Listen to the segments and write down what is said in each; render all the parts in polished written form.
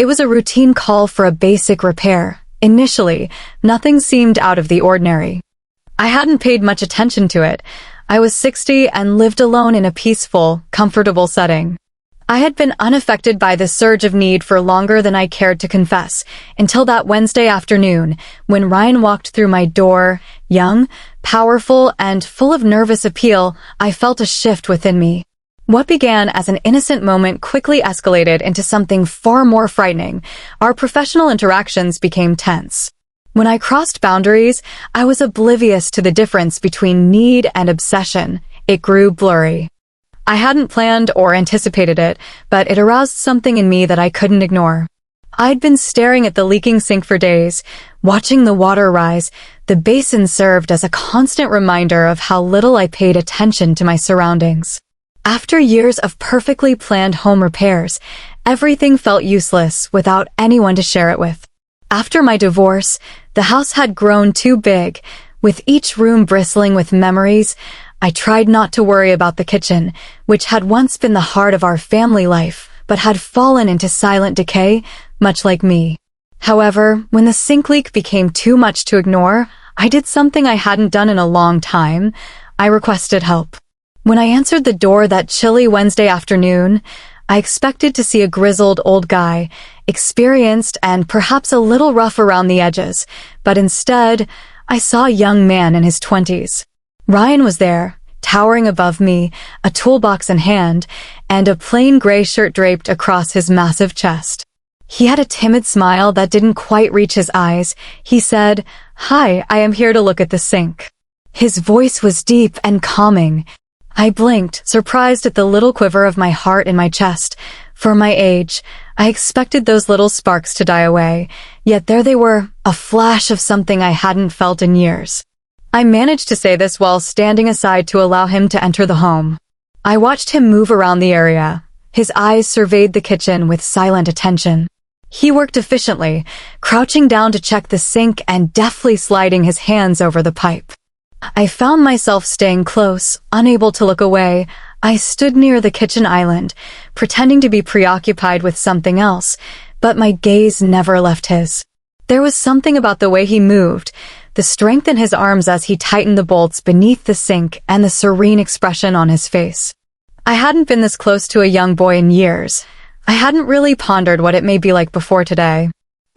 It was a routine call for a basic repair. Initially, nothing seemed out of the ordinary. I hadn't paid much attention to it. I was 60 and lived alone in a peaceful, comfortable setting. I had been unaffected by the surge of need for longer than I cared to confess, until that Wednesday afternoon, when Ryan walked through my door, young, powerful, and full of nervous appeal. I felt a shift within me. What began as an innocent moment quickly escalated into something far more frightening. Our professional interactions became tense. When I crossed boundaries, I was oblivious to the difference between need and obsession. It grew blurry. I hadn't planned or anticipated it, but it aroused something in me that I couldn't ignore. I'd been staring at the leaking sink for days, watching the water rise. The basin served as a constant reminder of how little I paid attention to my surroundings. After years of perfectly planned home repairs, everything felt useless without anyone to share it with. After my divorce, the house had grown too big, with each room bristling with memories. I tried not to worry about the kitchen, which had once been the heart of our family life, but had fallen into silent decay, much like me. However, when the sink leak became too much to ignore, I did something I hadn't done in a long time. I requested help. When I answered the door that chilly Wednesday afternoon, I expected to see a grizzled old guy, experienced and perhaps a little rough around the edges, but instead, I saw a young man in his 20s. Ryan was there, towering above me, a toolbox in hand, and a plain gray shirt draped across his massive chest. He had a timid smile that didn't quite reach his eyes. He said, "Hi, I am here to look at the sink." His voice was deep and calming. I blinked, surprised at the little quiver of my heart in my chest. For my age, I expected those little sparks to die away, yet there they were, a flash of something I hadn't felt in years. I managed to say this while standing aside to allow him to enter the home. I watched him move around the area. His eyes surveyed the kitchen with silent attention. He worked efficiently, crouching down to check the sink and deftly sliding his hands over the pipe. I found myself staying close, unable to look away. I stood near the kitchen island, pretending to be preoccupied with something else, but my gaze never left his. There was something about the way he moved, the strength in his arms as he tightened the bolts beneath the sink, and the serene expression on his face. I hadn't been this close to a young boy in years. I hadn't really pondered what it may be like before today.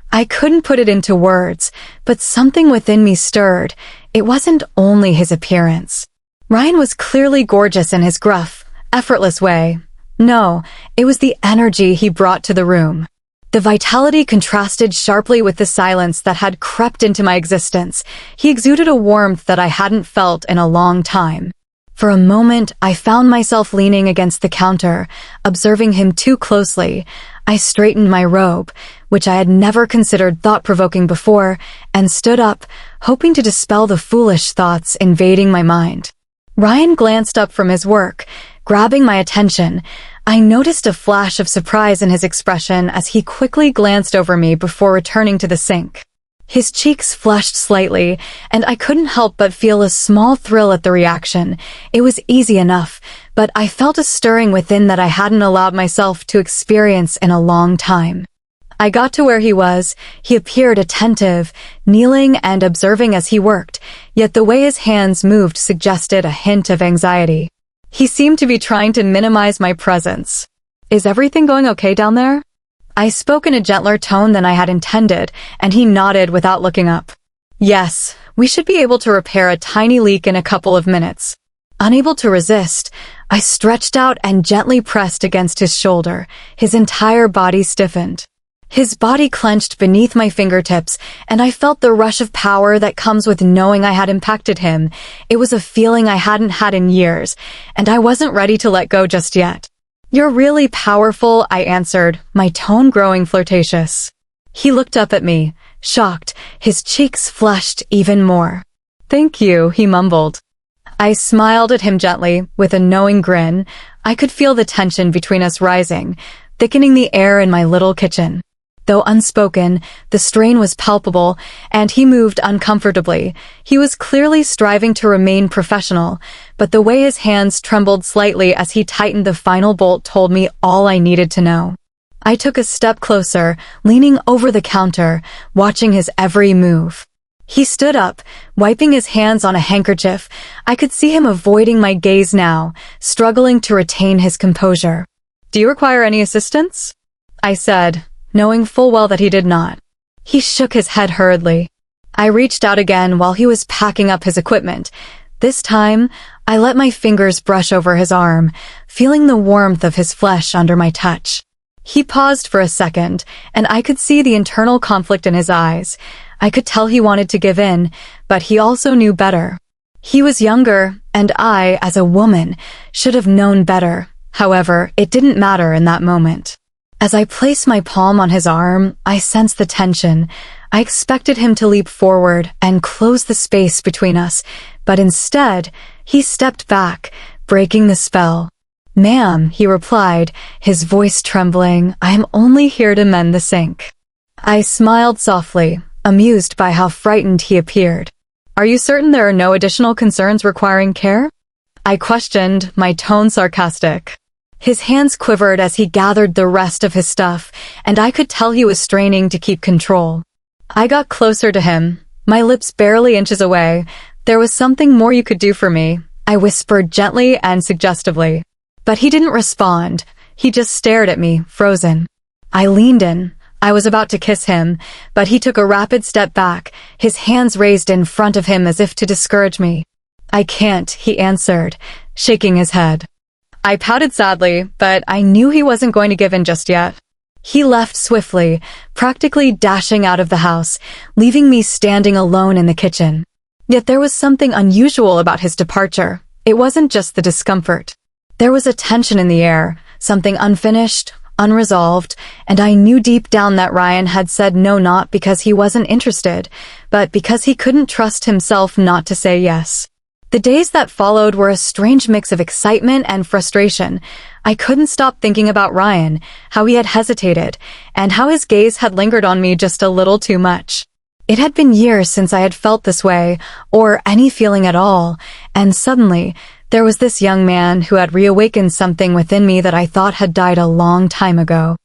I couldn't put it into words, but something within me stirred. It wasn't only his appearance. Ryan was clearly gorgeous in his gruff, effortless way. No, it was the energy he brought to the room. The vitality contrasted sharply with the silence that had crept into my existence. He exuded a warmth that I hadn't felt in a long time. For a moment, I found myself leaning against the counter, observing him too closely. I straightened my robe, which I had never considered thought-provoking before, and stood up, hoping to dispel the foolish thoughts invading my mind. Ryan glanced up from his work, grabbing my attention. I noticed a flash of surprise in his expression as he quickly glanced over me before returning to the sink. His cheeks flushed slightly, and I couldn't help but feel a small thrill at the reaction. It was easy enough, but I felt a stirring within that I hadn't allowed myself to experience in a long time. I got to where he was. He appeared attentive, kneeling and observing as he worked, yet the way his hands moved suggested a hint of anxiety. He seemed to be trying to minimize my presence. "Is everything going okay down there?" I spoke in a gentler tone than I had intended, and he nodded without looking up. "Yes, we should be able to repair a tiny leak in a couple of minutes." Unable to resist, I stretched out and gently pressed against his shoulder. His entire body stiffened. His body clenched beneath my fingertips, and I felt the rush of power that comes with knowing I had impacted him. It was a feeling I hadn't had in years, and I wasn't ready to let go just yet. "You're really powerful," I answered, my tone growing flirtatious. He looked up at me, shocked, his cheeks flushed even more. "Thank you," he mumbled. I smiled at him gently, with a knowing grin. I could feel the tension between us rising, thickening the air in my little kitchen. Though unspoken, the strain was palpable, and he moved uncomfortably. He was clearly striving to remain professional, but the way his hands trembled slightly as he tightened the final bolt told me all I needed to know. I took a step closer, leaning over the counter, watching his every move. He stood up, wiping his hands on a handkerchief. I could see him avoiding my gaze now, struggling to retain his composure. "Do you require any assistance?" I said, knowing full well that he did not. He shook his head hurriedly. I reached out again while he was packing up his equipment. This time, I let my fingers brush over his arm, feeling the warmth of his flesh under my touch. He paused for a second, and I could see the internal conflict in his eyes. I could tell he wanted to give in, but he also knew better. He was younger, and I, as a woman, should have known better. However, it didn't matter in that moment. As I placed my palm on his arm, I sensed the tension. I expected him to leap forward and close the space between us, but instead, he stepped back, breaking the spell. "Ma'am," he replied, his voice trembling, "I am only here to mend the sink." I smiled softly, amused by how frightened he appeared. "Are you certain there are no additional concerns requiring care?" I questioned, my tone sarcastic. His hands quivered as he gathered the rest of his stuff, and I could tell he was straining to keep control. I got closer to him, my lips barely inches away. "There was something more you could do for me," I whispered gently and suggestively. But he didn't respond. He just stared at me, frozen. I leaned in. I was about to kiss him, but he took a rapid step back, his hands raised in front of him as if to discourage me. "I can't," he answered, shaking his head. I pouted sadly, but I knew he wasn't going to give in just yet. He left swiftly, practically dashing out of the house, leaving me standing alone in the kitchen. Yet there was something unusual about his departure. It wasn't just the discomfort. There was a tension in the air, something unfinished, unresolved, and I knew deep down that Ryan had said no not because he wasn't interested, but because he couldn't trust himself not to say yes. The days that followed were a strange mix of excitement and frustration. I couldn't stop thinking about Ryan, how he had hesitated, and how his gaze had lingered on me just a little too much. It had been years since I had felt this way, or any feeling at all, and suddenly, there was this young man who had reawakened something within me that I thought had died a long time ago.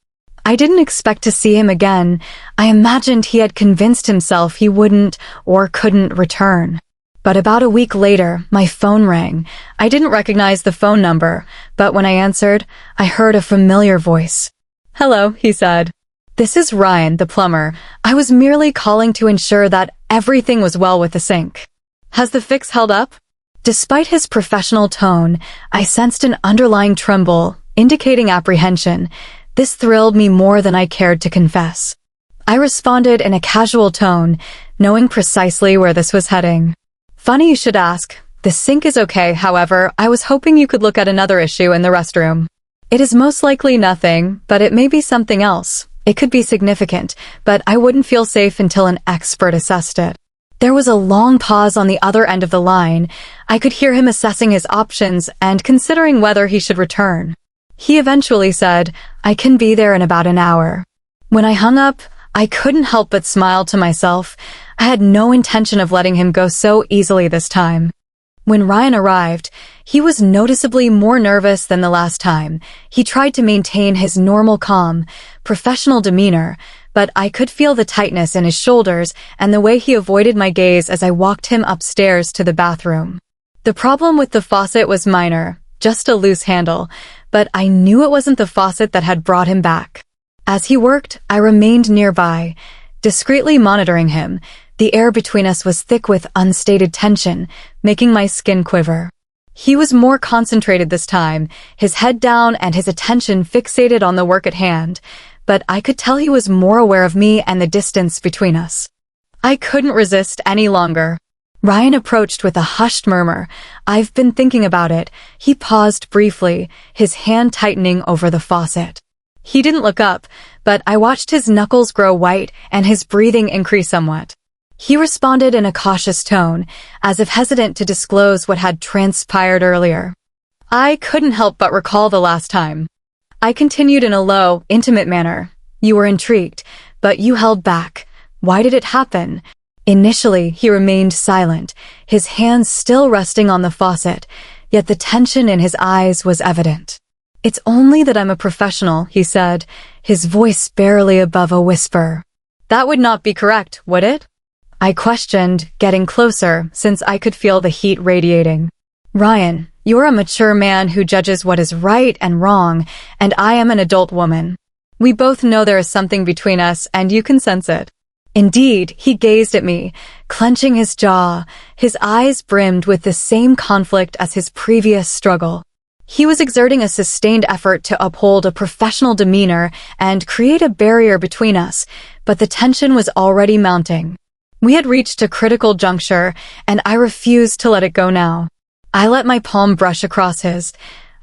I didn't expect to see him again. I imagined he had convinced himself he wouldn't or couldn't return. But about a week later, my phone rang. I didn't recognize the phone number, but when I answered, I heard a familiar voice. "Hello," he said. "This is Ryan, the plumber. I was merely calling to ensure that everything was well with the sink. Has the fix held up?" Despite his professional tone, I sensed an underlying tremble, indicating apprehension. This thrilled me more than I cared to confess. I responded in a casual tone, knowing precisely where this was heading. "Funny you should ask. The sink is okay, however, I was hoping you could look at another issue in the restroom. It is most likely nothing, but it may be something else. It could be significant, but I wouldn't feel safe until an expert assessed it." There was a long pause on the other end of the line. I could hear him assessing his options and considering whether he should return. He eventually said, "I can be there in about an hour." When I hung up, I couldn't help but smile to myself. I had no intention of letting him go so easily this time. When Ryan arrived, he was noticeably more nervous than the last time. He tried to maintain his normal calm, professional demeanor, but I could feel the tightness in his shoulders and the way he avoided my gaze as I walked him upstairs to the bathroom. The problem with the faucet was minor, just a loose handle, but I knew it wasn't the faucet that had brought him back. As he worked, I remained nearby, discreetly monitoring him. The air between us was thick with unstated tension, making my skin quiver. He was more concentrated this time, his head down and his attention fixated on the work at hand, but I could tell he was more aware of me and the distance between us. I couldn't resist any longer. Ryan approached with a hushed murmur. "I've been thinking about it." He paused briefly, his hand tightening over the faucet. He didn't look up, but I watched his knuckles grow white and his breathing increase somewhat. He responded in a cautious tone, as if hesitant to disclose what had transpired earlier. I couldn't help but recall the last time. I continued in a low, intimate manner. "You were intrigued, but you held back. Why did it happen?" Initially, he remained silent, his hands still resting on the faucet, yet the tension in his eyes was evident. It's only that I'm a professional, he said, his voice barely above a whisper. That would not be correct, would it? I questioned, getting closer, since I could feel the heat radiating. Ryan, you're a mature man who judges what is right and wrong, and I am an adult woman. We both know there is something between us, and you can sense it. Indeed, he gazed at me, clenching his jaw, his eyes brimmed with the same conflict as his previous struggle. He was exerting a sustained effort to uphold a professional demeanor and create a barrier between us, but the tension was already mounting. We had reached a critical juncture, and I refused to let it go now. I let my palm brush across his.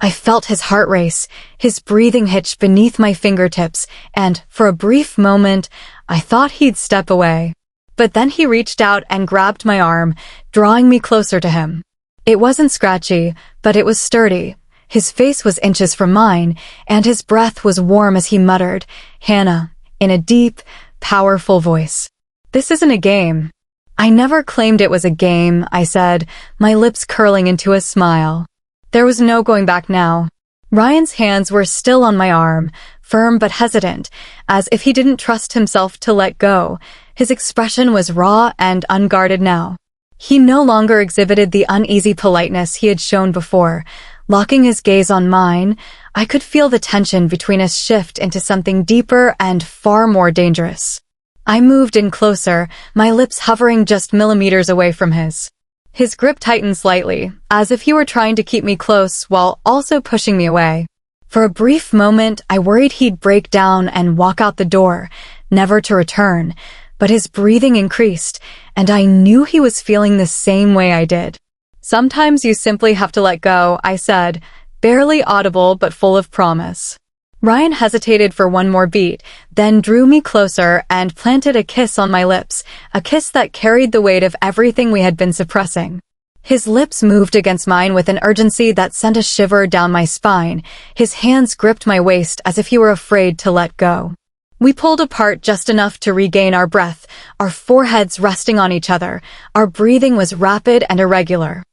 I felt his heart race, his breathing hitch beneath my fingertips, and, for a brief moment, I thought he'd step away. But then he reached out and grabbed my arm, drawing me closer to him. It wasn't scratchy, but it was sturdy. His face was inches from mine, and his breath was warm as he muttered, "Hannah," in a deep, powerful voice. "This isn't a game." "I never claimed it was a game," I said, my lips curling into a smile. There was no going back now. Ryan's hands were still on my arm, firm but hesitant, as if he didn't trust himself to let go. His expression was raw and unguarded now. He no longer exhibited the uneasy politeness he had shown before. Locking his gaze on mine, I could feel the tension between us shift into something deeper and far more dangerous. I moved in closer, my lips hovering just millimeters away from his. His grip tightened slightly, as if he were trying to keep me close while also pushing me away. For a brief moment, I worried he'd break down and walk out the door, never to return, but his breathing increased, and I knew he was feeling the same way I did. "Sometimes you simply have to let go," I said, barely audible but full of promise. Ryan hesitated for one more beat, then drew me closer and planted a kiss on my lips, a kiss that carried the weight of everything we had been suppressing. His lips moved against mine with an urgency that sent a shiver down my spine. His hands gripped my waist as if he were afraid to let go. We pulled apart just enough to regain our breath, our foreheads resting on each other. Our breathing was rapid and irregular.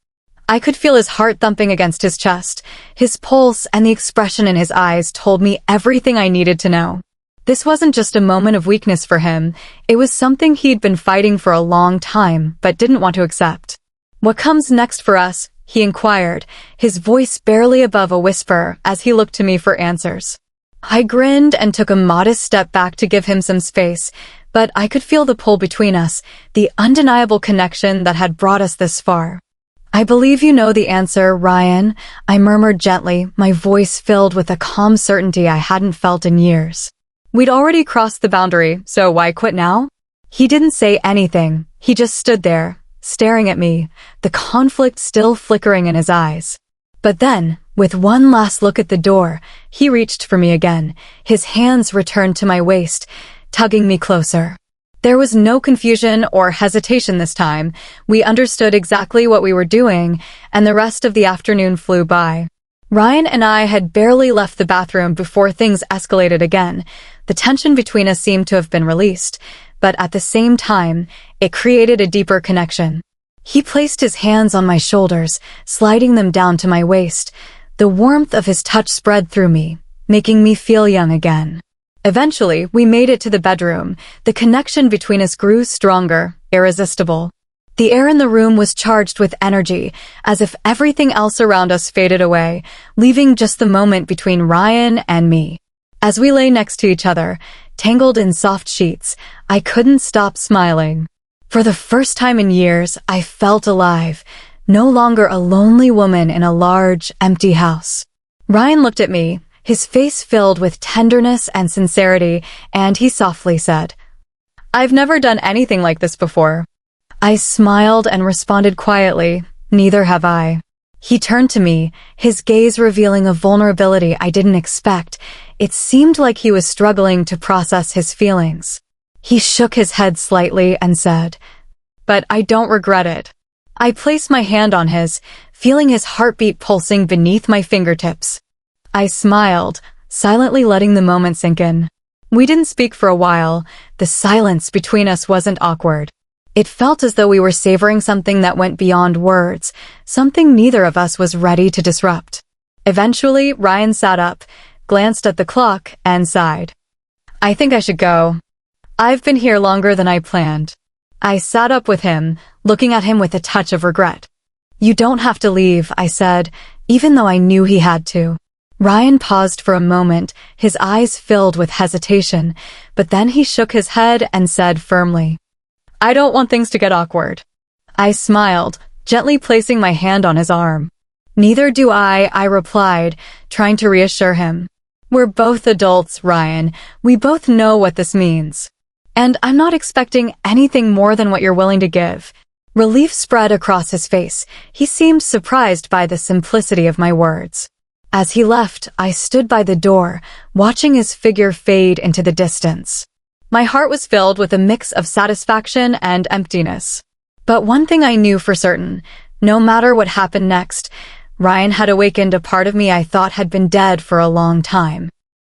I could feel his heart thumping against his chest. His pulse and the expression in his eyes told me everything I needed to know. This wasn't just a moment of weakness for him. It was something he'd been fighting for a long time, but didn't want to accept. "What comes next for us?" he inquired, his voice barely above a whisper as he looked to me for answers. I grinned and took a modest step back to give him some space, but I could feel the pull between us, the undeniable connection that had brought us this far. "I believe you know the answer, Ryan," I murmured gently, my voice filled with a calm certainty I hadn't felt in years. We'd already crossed the boundary, so why quit now? He didn't say anything. He just stood there, staring at me, the conflict still flickering in his eyes. But then, with one last look at the door, he reached for me again, his hands returned to my waist, tugging me closer. There was no confusion or hesitation this time. We understood exactly what we were doing, and the rest of the afternoon flew by. Ryan and I had barely left the bathroom before things escalated again. The tension between us seemed to have been released, but at the same time, it created a deeper connection. He placed his hands on my shoulders, sliding them down to my waist. The warmth of his touch spread through me, making me feel young again. Eventually, we made it to the bedroom. The connection between us grew stronger, irresistible. The air in the room was charged with energy, as if everything else around us faded away, leaving just the moment between Ryan and me. As we lay next to each other, tangled in soft sheets, I couldn't stop smiling. For the first time in years, I felt alive, no longer a lonely woman in a large, empty house. Ryan looked at me, his face filled with tenderness and sincerity, and he softly said, "I've never done anything like this before." I smiled and responded quietly, "Neither have I." He turned to me, his gaze revealing a vulnerability I didn't expect. It seemed like he was struggling to process his feelings. He shook his head slightly and said, "But I don't regret it." I placed my hand on his, feeling his heartbeat pulsing beneath my fingertips. I smiled, silently letting the moment sink in. We didn't speak for a while. The silence between us wasn't awkward. It felt as though we were savoring something that went beyond words, something neither of us was ready to disrupt. Eventually, Ryan sat up, glanced at the clock, and sighed. I think I should go. I've been here longer than I planned. I sat up with him, looking at him with a touch of regret. You don't have to leave, I said, even though I knew he had to. Ryan paused for a moment, his eyes filled with hesitation, but then he shook his head and said firmly, I don't want things to get awkward. I smiled, gently placing my hand on his arm. Neither do I replied, trying to reassure him. We're both adults, Ryan. We both know what this means. And I'm not expecting anything more than what you're willing to give. Relief spread across his face. He seemed surprised by the simplicity of my words. As he left, I stood by the door, watching his figure fade into the distance. My heart was filled with a mix of satisfaction and emptiness. But one thing I knew for certain, no matter what happened next, Ryan had awakened a part of me I thought had been dead for a long time.